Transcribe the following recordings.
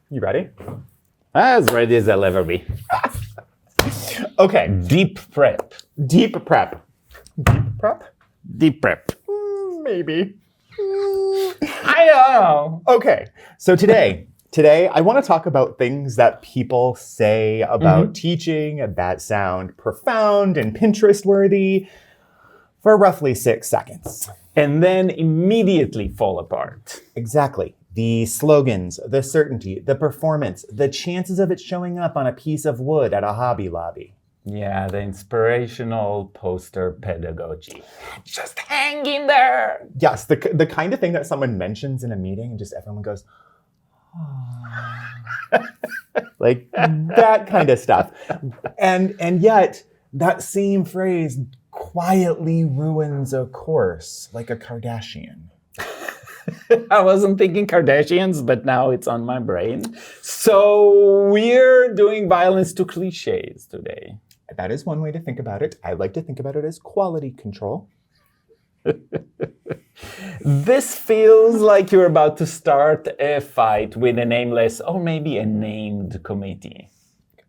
You ready? As ready as I'll ever be. Okay. Deep prep. Deep prep. Deep prep? Deep prep. Maybe. I don't know. Okay. So today I want to talk about things that people say about teaching that sound profound and Pinterest-worthy for roughly 6 seconds. And then immediately fall apart. Exactly. The slogans, the certainty, the performance, the chances of it showing up on a piece of wood at a Hobby Lobby. Yeah, the inspirational poster pedagogy. Just hang in there. Yes, the kind of thing that someone mentions in a meeting and just everyone goes, oh. Like that kind of stuff. And yet that same phrase quietly ruins a course like a Kardashian. I wasn't thinking Kardashians, but now it's on my brain. So we're doing violence to cliches today. That is one way to think about it. I like to think about it as quality control. This feels like you're about to start a fight with a nameless, or maybe a named committee.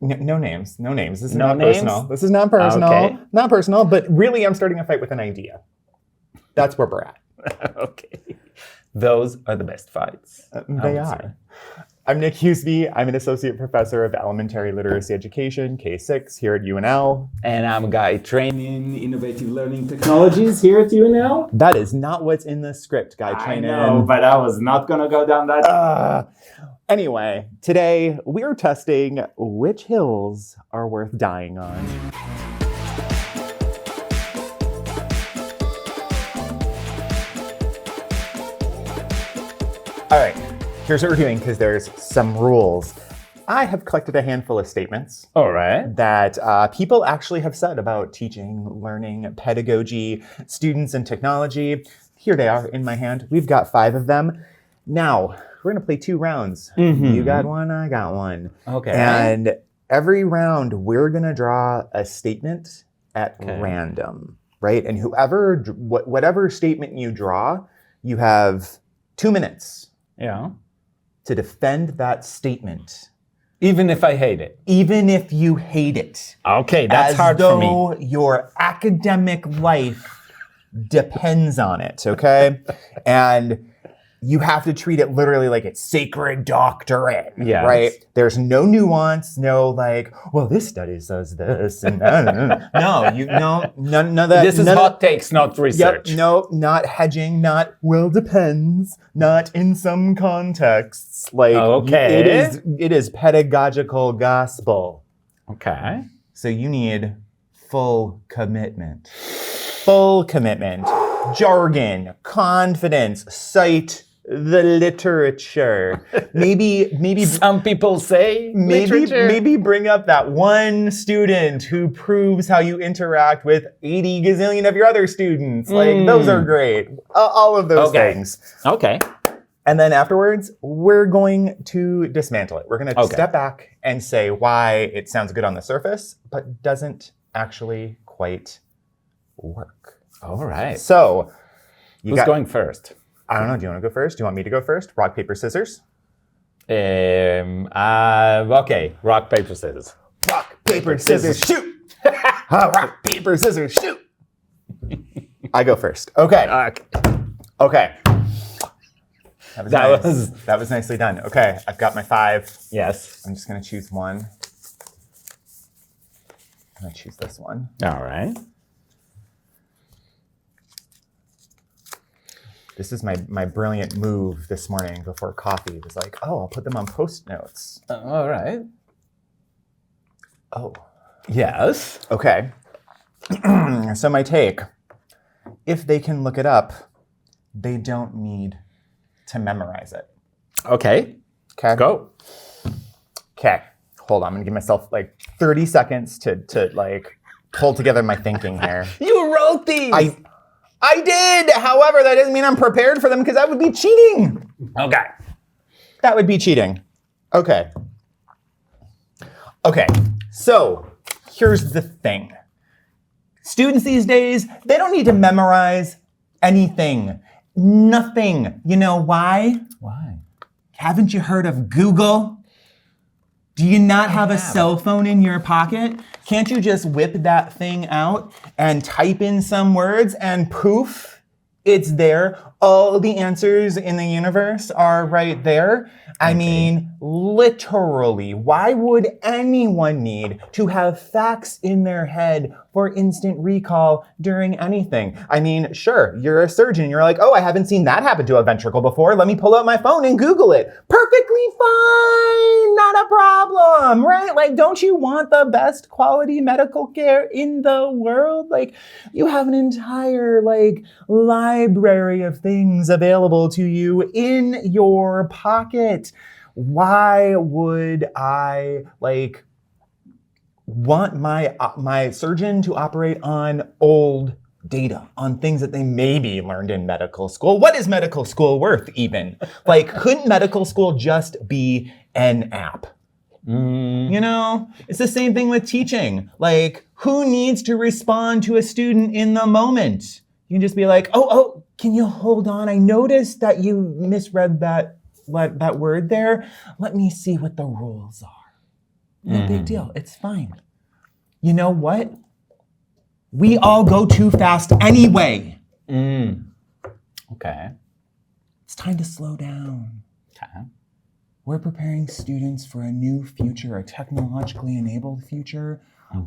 No names. This is No not names? personal. This is not personal. Okay. Not personal, but really I'm starting a fight with an idea. That's where we're at. Okay. Those are the best fights. They are. I'm Nick Husbye. I'm an associate professor of elementary literacy education, K6, here at UNL. And I'm Guy Trainin, innovative learning technologies here at UNL. That is not what's in the script, Guy Trainin. I know, but I was not going to go down that. Anyway, today we're testing which hills are worth dying on. All right, here's what we're doing because there's some rules. I have collected a handful of statements All right. that people actually have said about teaching, learning, pedagogy, students, and technology. Here they are in my hand. We've got 5 of them. Now, we're going to play 2 rounds. You got one, I got one. Okay. And every round, we're going to draw a statement at random, right? And whatever statement you draw, you have 2 minutes. Yeah. To defend that statement. Even if I hate it. Even if you hate it. Okay, that's hard for me. As though your academic life depends on it, okay? And you have to treat it literally like it's sacred doctrine, right? There's no nuance, no like, well, this study says this, and none of that. This is hot takes, not research. Yep, no, not hedging, not well depends, not in some contexts. Like, it is pedagogical gospel. Okay. So you need full commitment. Full commitment. Jargon, confidence, cite the literature. Maybe some people say literature. Maybe bring up that one student who proves how you interact with 80 gazillion of your other students. Like, those are great. All of those things. Okay. And then afterwards, we're going to dismantle it. We're going to step back and say why it sounds good on the surface, but doesn't actually quite work. All right. So, who's going first? I don't know. Do you want to go first? Do you want me to go first? Rock, paper, scissors? Okay. Rock, paper, scissors. Rock, paper, scissors, shoot! Rock, paper, scissors, shoot! I go first. Okay. That was nicely done. Okay, I've got my 5. Yes. I'm just going to choose one. I'm going to choose this one. All right. This is my brilliant move this morning before coffee. It was like, oh, I'll put them on Post-notes. All right. Oh. Yes. Okay. So my take, if they can look it up, they don't need to memorize it. Okay. Go. Okay. Hold on. I'm going to give myself like 30 seconds to like pull together my thinking here. You wrote these! I did! However, that doesn't mean I'm prepared for them because that would be cheating. Okay. That would be cheating. Okay. So, here's the thing. Students these days, they don't need to memorize anything. Nothing. You know why? Why? Haven't you heard of Google? Do you not have a cell phone in your pocket? Can't you just whip that thing out and type in some words and poof, it's there. All the answers in the universe are right there. I mean, literally, why would anyone need to have facts in their head for instant recall during anything? I mean, sure, you're a surgeon. You're like, oh, I haven't seen that happen to a ventricle before. Let me pull out my phone and Google it. Perfectly fine. Not a problem, right? Like, don't you want the best quality medical care in the world? Like, you have an entire, like, library of things available to you in your pocket. Why would I want my surgeon to operate on old data, on things that they maybe learned in medical school? What is medical school worth even? Like, couldn't medical school just be an app? You know, it's the same thing with teaching. Like, who needs to respond to a student in the moment? You can just be like, oh, can you hold on? I noticed that you misread that word there. Let me see what the rules are. No big deal. It's fine. You know what? We all go too fast anyway. Okay. It's time to slow down. Okay. We're preparing students for a new future, a technologically enabled future.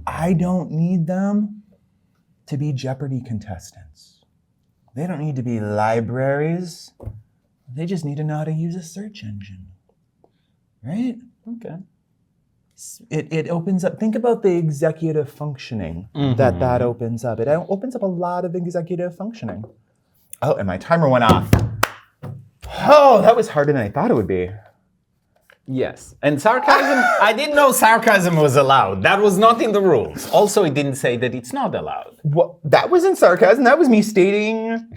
I don't need them to be Jeopardy contestants. They don't need to be libraries. They just need to know how to use a search engine, right? Okay. It opens up, think about the executive functioning that opens up. It opens up a lot of executive functioning. Oh, and my timer went off. Oh, that was harder than I thought it would be. Yes. And sarcasm, I didn't know sarcasm was allowed. That was not in the rules. Also, it didn't say that it's not allowed. Well, that wasn't sarcasm. That was me stating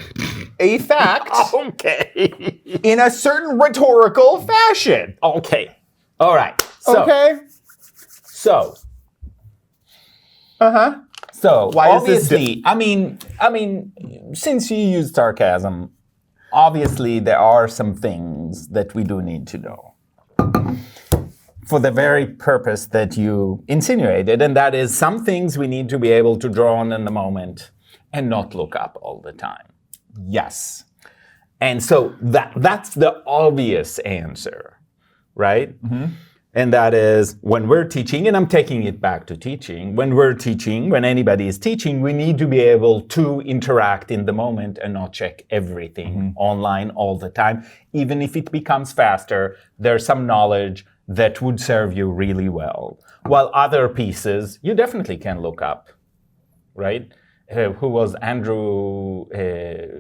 a fact. Okay. In a certain rhetorical fashion. Okay. All right. So, okay. So. So, why is this obviously, I mean, since you used sarcasm, obviously there are some things that we do need to know. For the very purpose that you insinuated, and that is some things we need to be able to draw on in the moment and not look up all the time. Yes. And so that's the obvious answer, right? And that is when we're teaching, and I'm taking it back to teaching, when we're teaching, when anybody is teaching, we need to be able to interact in the moment and not check everything online all the time. Even if it becomes faster, there's some knowledge that would serve you really well. While other pieces, you definitely can look up, right? Who was Andrew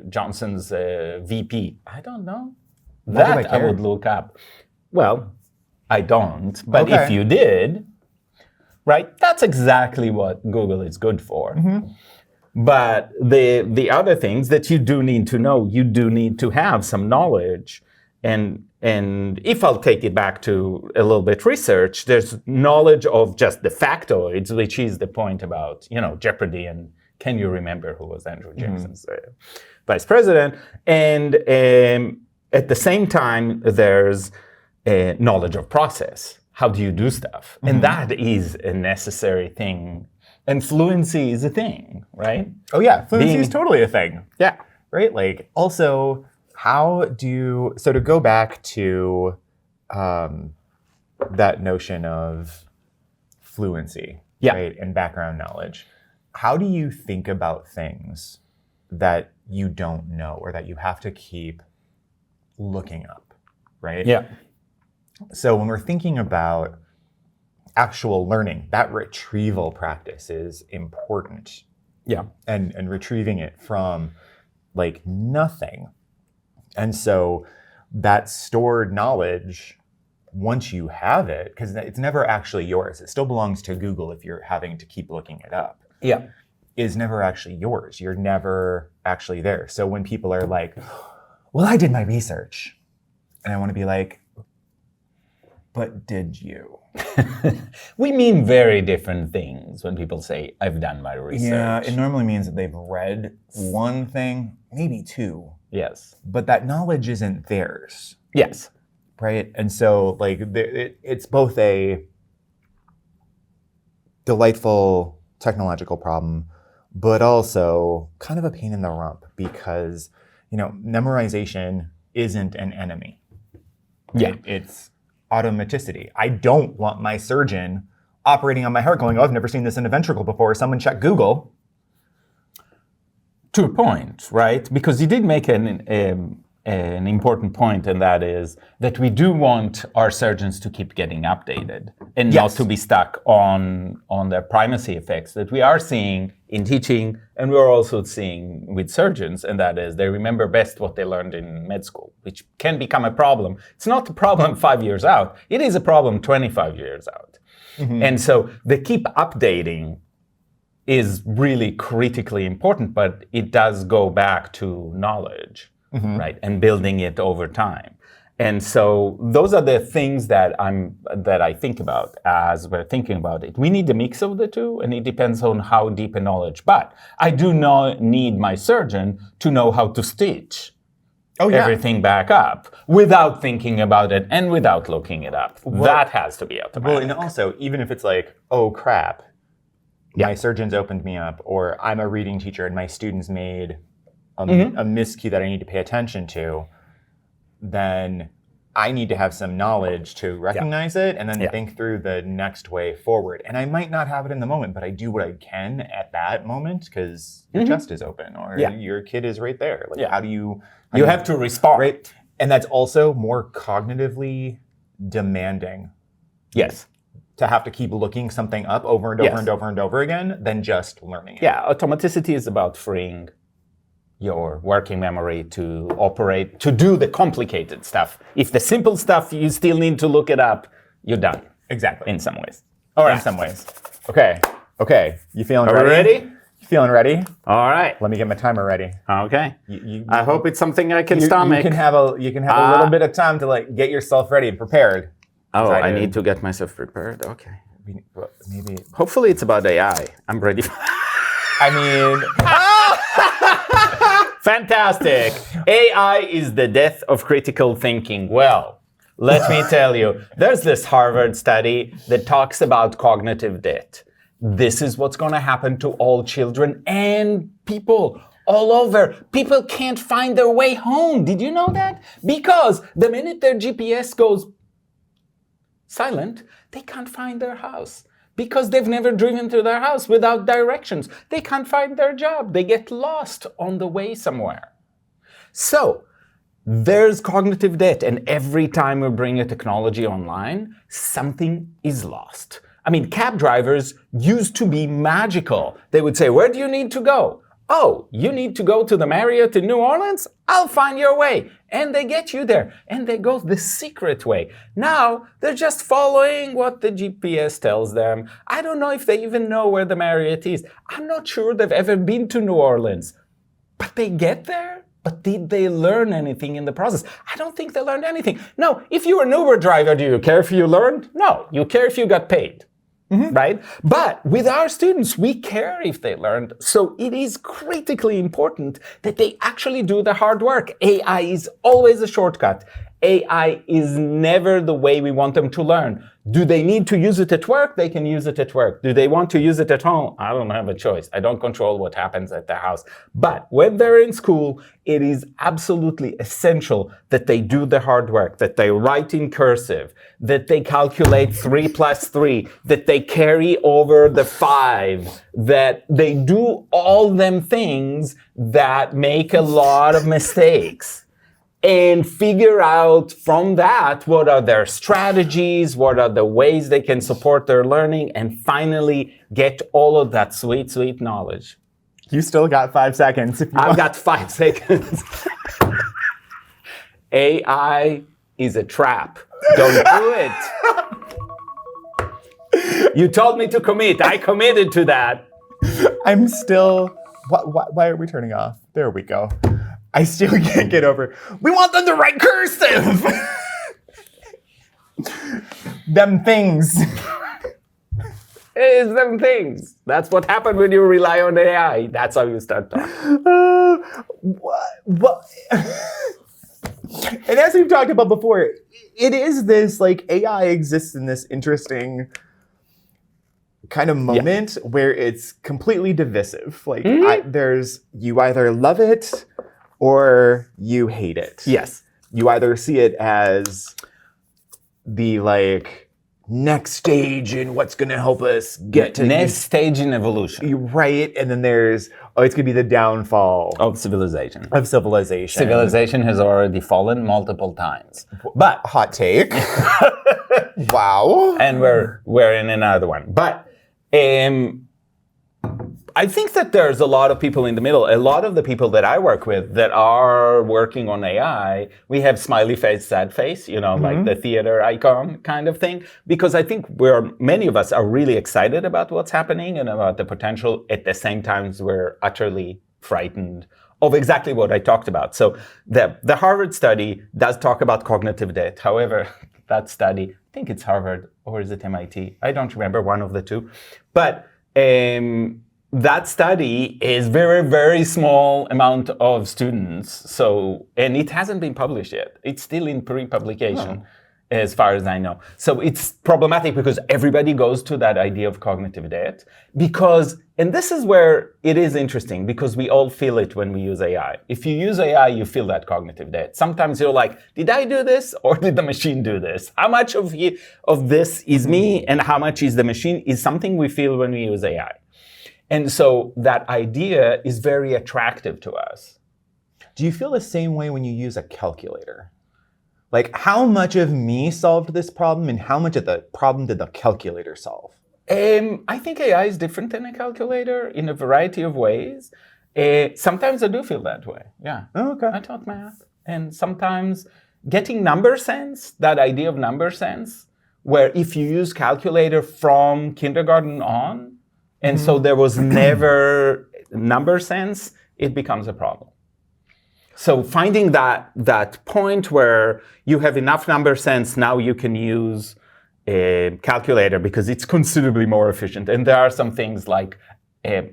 Johnson's VP? I don't know. That I would look up. Well, I don't, but if you did, right, that's exactly what Google is good for. But the other things that you do need to know, you do need to have some knowledge. And if I'll take it back to a little bit research, there's knowledge of just the factoids, which is the point about, Jeopardy and can you remember who was Andrew Jackson's vice president? And at the same time, there's knowledge of process. How do you do stuff? And that is a necessary thing. And fluency is a thing, right? Oh yeah, fluency is totally a thing. Yeah. Right? Like, also, so to go back to that notion of fluency, right, and background knowledge, how do you think about things that you don't know or that you have to keep looking up, right? Yeah. So when we're thinking about actual learning, that retrieval practice is important. Yeah. And retrieving it from like nothing. And so that stored knowledge, once you have it, because it's never actually yours, it still belongs to Google if you're having to keep looking it up. Yeah. Is never actually yours. You're never actually there. So when people are like, well, I did my research. And I want to be like, but did you? We mean very different things when people say, I've done my research. Yeah, it normally means that they've read one thing, maybe two. Yes. But that knowledge isn't theirs. Yes. Right? And so like it's both a delightful technological problem, but also kind of a pain in the rump because, memorization isn't an enemy. Yeah. It's automaticity. I don't want my surgeon operating on my heart going, oh, I've never seen this in a ventricle before. Someone check Google. To a point, right? Because you did make an important point, and that is that we do want our surgeons to keep getting updated and not to be stuck on the primacy effects that we are seeing in teaching, and we're also seeing with surgeons, and that is they remember best what they learned in med school, which can become a problem. It's not a problem 5 years out. It is a problem 25 years out. Mm-hmm. And so the keep updating is really critically important, but it does go back to knowledge, right? And building it over time. And so those are the things that I think about as we're thinking about it. We need a mix of the two, and it depends on how deep a knowledge. But I do not need my surgeon to know how to stitch everything back up without thinking about it and without looking it up. That has to be automatic. Well, and also, even if it's like, oh crap, my surgeon's opened me up, or I'm a reading teacher and my students made a miscue that I need to pay attention to, then I need to have some knowledge to recognize it and then think through the next way forward. And I might not have it in the moment, but I do what I can at that moment because your chest is open or your kid is right there. Like, how do you... You have to respond. Right? And that's also more cognitively demanding. Yes. To have to keep looking something up over and over and over and over again than just learning it. Yeah, automaticity is about freeing your working memory to operate, to do the complicated stuff. If the simple stuff, you still need to look it up, you're done. Exactly. In some ways. All right. In some ways. Okay. You feeling ready? Are we ready? You feeling ready? All right. Let me get my timer ready. Okay. I hope it's something I can stomach. You can have a little bit of time to get yourself ready and prepared. Oh, I need to get myself prepared. Okay. Maybe. Hopefully it's about AI. I'm ready. Fantastic. AI is the death of critical thinking. Well, let me tell you, there's this Harvard study that talks about cognitive debt. This is what's going to happen to all children and people all over. People can't find their way home. Did you know that? Because the minute their GPS goes silent, they can't find their house. Because they've never driven to their house without directions. They can't find their job. They get lost on the way somewhere. So, there's cognitive debt, and every time we bring a technology online, something is lost. I mean, cab drivers used to be magical. They would say, where do you need to go? Oh, you need to go to the Marriott in New Orleans? I'll find your way. And they get you there. And they go the secret way. Now, they're just following what the GPS tells them. I don't know if they even know where the Marriott is. I'm not sure they've ever been to New Orleans. But they get there? But did they learn anything in the process? I don't think they learned anything. No, if you were an Uber driver, do you care if you learned? No, you care if you got paid. Right? But with our students, we care if they learned. So it is critically important that they actually do the hard work. AI is always a shortcut. AI is never the way we want them to learn. Do they need to use it at work? They can use it at work. Do they want to use it at home? I don't have a choice. I don't control what happens at the house. But when they're in school, it is absolutely essential that they do the hard work, that they write in cursive, that they calculate 3 plus 3, that they carry over the 5, that they do all them things that make a lot of mistakes. And figure out from that what are their strategies, what are the ways they can support their learning, and finally get all of that sweet, sweet knowledge. You still got 5 seconds. I've got 5 seconds. AI is a trap. Don't do it. You told me to commit. I committed to that. I'm still... Why are we turning off? There we go. I still can't get over. We want them to write cursive. Them things. It's them things. That's what happened when you rely on AI. That's how you start talking. What? And as we've talked about before, it is this, AI exists in this interesting kind of moment where it's completely divisive. Like you either love it or you hate it. Yes. You either see it as the like next stage in what's going to help us get to next stage in evolution. Right. And then there's, it's going to be the downfall of civilization. Civilization has already fallen multiple times. But hot take. Wow. And we're in another one. But I think that there's a lot of people in the middle. A lot of the people that I work with that are working on AI, we have smiley face, sad face, like the theater icon kind of thing. Because I think many of us are really excited about what's happening and about the potential. At the same time, we're utterly frightened of exactly what I talked about. So the Harvard study does talk about cognitive debt. However, that study, I think it's Harvard or is it MIT? I don't remember, one of the two. But that study is very, very small amount of students. So, and it hasn't been published yet. It's still in pre-publication, as far as I know. So it's problematic because everybody goes to that idea of cognitive debt and this is where it is interesting because we all feel it when we use AI. If you use AI, you feel that cognitive debt. Sometimes you're like, did I do this or did the machine do this? How much of this is me and how much is the machine is something we feel when we use AI. And so that idea is very attractive to us. Do you feel the same way when you use a calculator? Like, how much of me solved this problem and how much of the problem did the calculator solve? I think AI is different than a calculator in a variety of ways. Sometimes I do feel that way, yeah. Oh, okay. I taught math. And sometimes getting number sense, that idea of number sense, where if you use calculator from kindergarten on, and so there was never number sense, it becomes a problem. So finding that point where you have enough number sense, now you can use a calculator because it's considerably more efficient. And there are some things like, there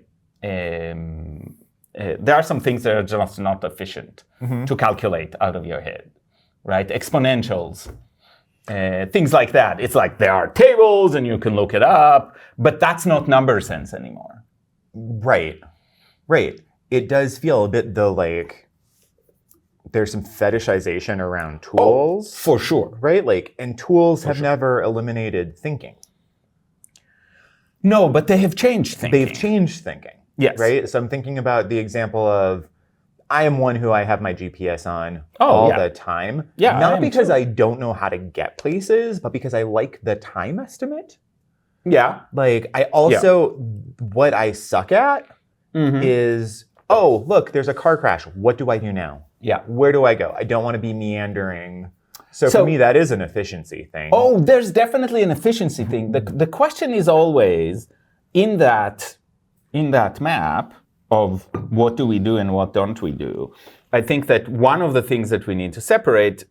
are some things that are just not efficient to calculate out of your head, right? Exponentials. Things like that. It's like there are tables and you can look it up, but that's not number sense anymore. Right. It does feel a bit though like there's some fetishization around tools. For sure. Right? Like, and tools have never eliminated thinking. No, but they have changed thinking. They've changed thinking. Yes. Right? So I'm thinking about the example of I am one who I have my GPS on all the time. Yeah, not because I don't know how to get places, but because I like the time estimate. Yeah. Like, I also, what I suck at is, oh, look, there's a car crash. What do I do now? Yeah. Where do I go? I don't want to be meandering. So for me, that is an efficiency thing. Oh, there's definitely an efficiency thing. The question is always, in that map, of what do we do and what don't we do, I think that one of the things that we need to separate,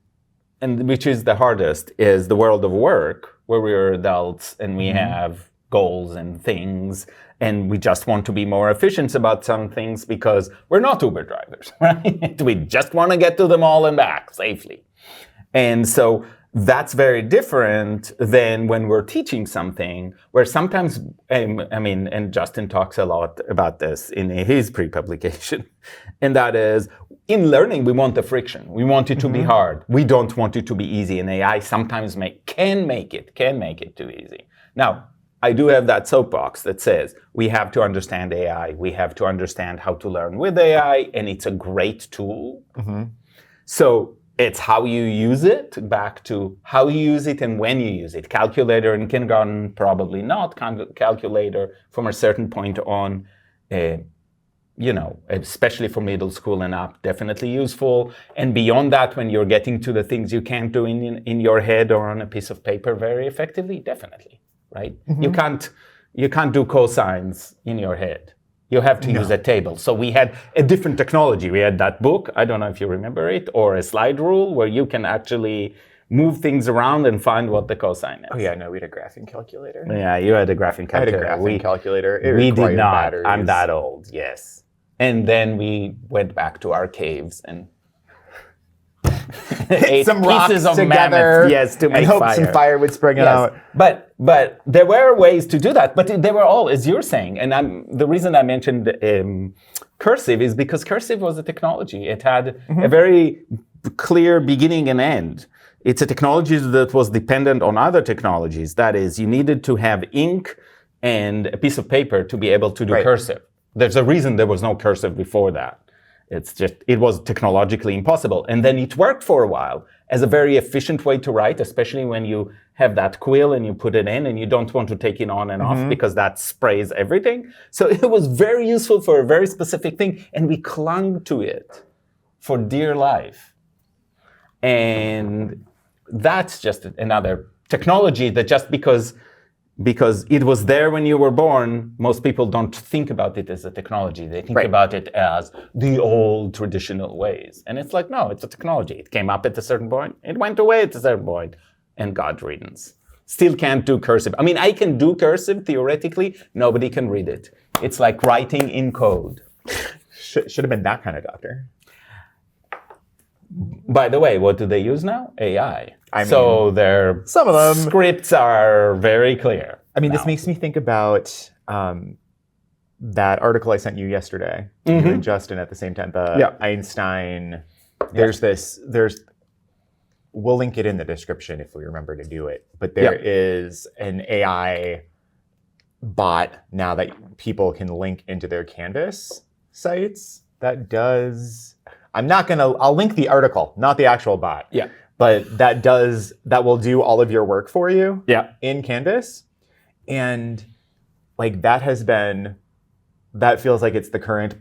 and which is the hardest, is the world of work, where we're adults and we have goals and things, and we just want to be more efficient about some things because we're not Uber drivers, right? We just want to get to the mall and back safely. And so that's very different than when we're teaching something where sometimes, and Justin talks a lot about this in his pre-publication, and that is, in learning, we want the friction. We want it to be hard. We don't want it to be easy, and AI sometimes can make it too easy. Now, I do have that soapbox that says we have to understand AI. We have to understand how to learn with AI, and it's a great tool. So it's how you use it, back to how you use it and when you use it. Calculator in kindergarten, probably not. Calculator from a certain point on, especially for middle school and up, definitely useful. And beyond that, when you're getting to the things you can't do in your head or on a piece of paper very effectively, definitely, right? You can't do cosines in your head. You have to use a table. So we had a different technology. We had that book, I don't know if you remember it, or a slide rule where you can actually move things around and find what the cosine is. Oh yeah, no, we had a graphing calculator. Yeah, you had a graphing calculator. I had a graphing calculator. We did not. Batteries. I'm that old, yes. And then we went back to our caves and hit some rocks pieces of together, mammoth, yes, to make and hope fire. some fire would spring out. But there were ways to do that. But they were all, as you're saying, and the reason I mentioned cursive is because cursive was a technology. It had a very clear beginning and end. It's a technology that was dependent on other technologies. That is, you needed to have ink and a piece of paper to be able to do cursive. There's a reason there was no cursive before that. It was technologically impossible. And then it worked for a while as a very efficient way to write, especially when you have that quill and you put it in and you don't want to take it on and off because that sprays everything. So it was very useful for a very specific thing. And we clung to it for dear life. And that's just another technology that just because it was there when you were born, most people don't think about it as a technology. They think about it as the old traditional ways. And it's like, no, it's a technology. It came up at a certain point. It went away at a certain point. And God riddance. Still can't do cursive. I mean, I can do cursive theoretically. Nobody can read it. It's like writing in code. Should have been that kind of doctor. By the way, what do they use now? AI. So some of them scripts are very clear. I mean, this makes me think about that article I sent you yesterday, you and Justin at the same time. The Einstein. We'll link it in the description if we remember to do it. But there is an AI bot now that people can link into their Canvas sites that does. I'll link the article, not the actual bot. Yeah. But that will do all of your work for you in Canvas. And like that feels like it's the current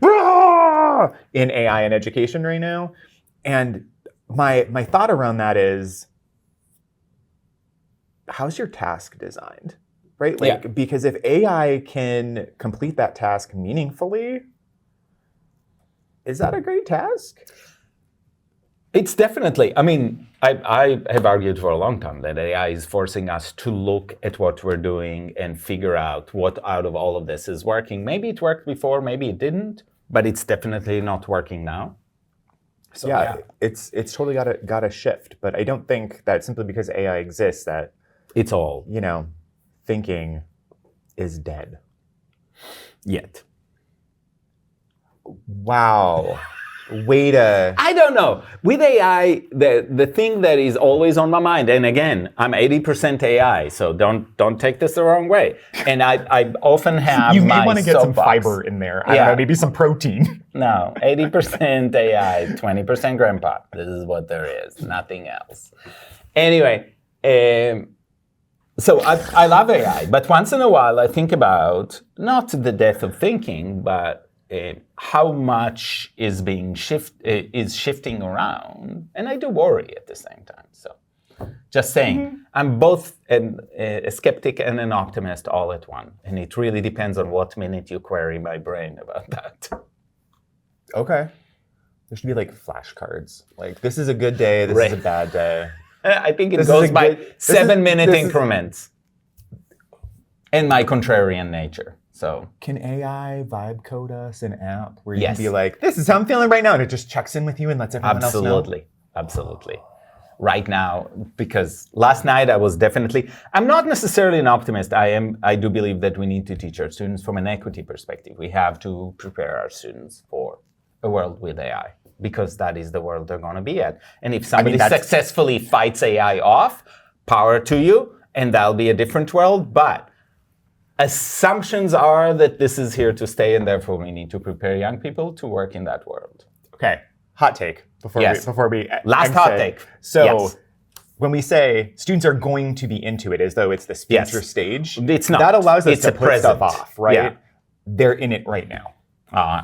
in AI and education right now. And my thought around that is, how's your task designed? Right? Because if AI can complete that task meaningfully, is that a great task? It's definitely. I mean, I have argued for a long time that AI is forcing us to look at what we're doing and figure out what out of all of this is working. Maybe it worked before, maybe it didn't, but it's definitely not working now. So, it's totally got to shift. But I don't think that simply because AI exists that it's all thinking is dead yet. Wow. Way to... I don't know. With AI, the thing that is always on my mind, and again, I'm 80% AI, so don't take this the wrong way. And I often have You may want to get some fiber in there. I don't know, maybe some protein. No, 80% AI, 20% grandpa. This is what there is, nothing else. Anyway, so I love AI, but once in a while I think about not the death of thinking, but how much is shifting around, and I do worry at the same time. So, just saying, I'm both a skeptic and an optimist all at one, and it really depends on what minute you query my brain about that. Okay, there should be like flashcards. Like, this is a good day. This is a bad day. I think it goes by 7-minute increments, and my contrarian nature. So can AI vibe code us an app where you can be like, this is how I'm feeling right now, and it just checks in with you and lets everyone else know? Absolutely. Right now, because last night I'm not necessarily an optimist. I do believe that we need to teach our students from an equity perspective. We have to prepare our students for a world with AI, because that is the world they're going to be at. And if somebody successfully fights AI off, power to you, and that'll be a different world. But assumptions are that this is here to stay, and therefore we need to prepare young people to work in that world. Okay, hot take before we last hot take. So when we say students are going to be into it as though it's this future stage, it's not. That allows us to put present stuff off, right? Yeah. They're in it right now.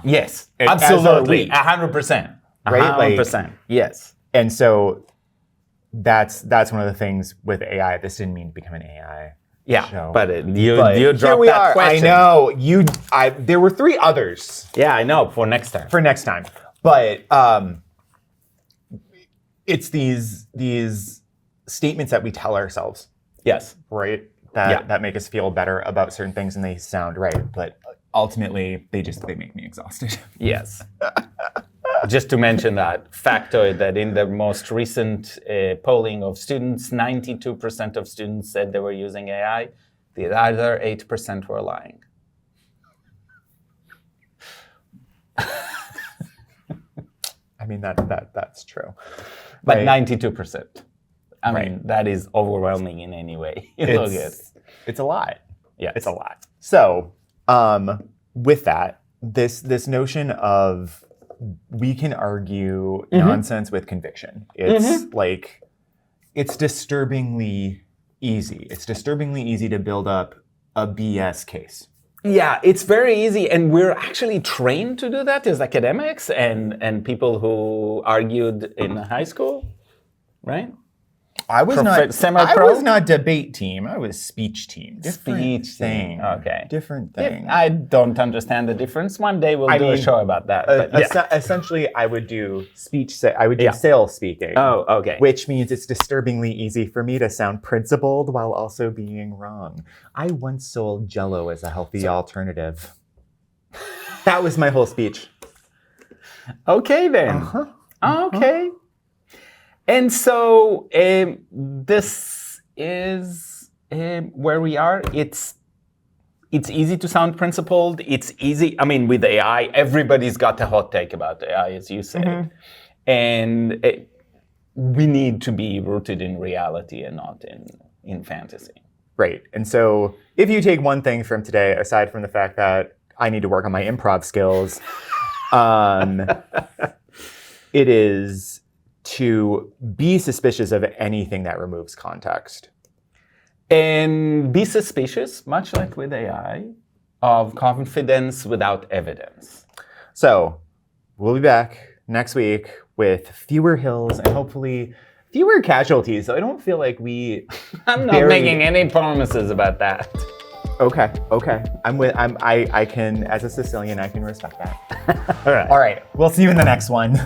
Yes, absolutely, 100%. Right? 100%. Yes. And so that's one of the things with AI. This didn't mean to become an AI. Yeah, show. But you dropped that question. I know. There were 3 others. Yeah, I know, for next time. But it's these statements that we tell ourselves. Yes. Right? That make us feel better about certain things, and they sound right. But ultimately, they make me exhausted. Yes. just to mention that factoid that in the most recent polling of students, 92% of students said they were using AI. The other 8% were lying. I mean, that's true. But Right. 92%. I mean, that is overwhelming in any way. You look at it. It's a lot. Yeah. It's a lot. So, with that, this notion of we can argue nonsense with conviction. It's like, it's disturbingly easy. It's disturbingly easy to build up a BS case. Yeah, it's very easy, and we're actually trained to do that as academics and people who argued in high school, right? I was Semi-pro? not debate team. I was speech team. Speech thing. Okay. Different thing. I don't understand the difference. One day we'll do a show about that. But essentially, I would do sales speaking. Oh, okay. Which means it's disturbingly easy for me to sound principled while also being wrong. I once sold Jell-O as a healthy alternative. That was my whole speech. Okay, then. Okay. And so this is where we are. It's easy to sound principled. It's easy. I mean, with AI, everybody's got a hot take about AI, as you said. And we need to be rooted in reality and not in fantasy. Right. And so if you take one thing from today, aside from the fact that I need to work on my improv skills, it is to be suspicious of anything that removes context. And be suspicious, much like with AI, of confidence without evidence. So we'll be back next week with fewer hills and hopefully fewer casualties. So I don't feel like we I'm not making any promises about that. Okay. I can, as a Sicilian, I can respect that. All right. All right. We'll see you in the next one.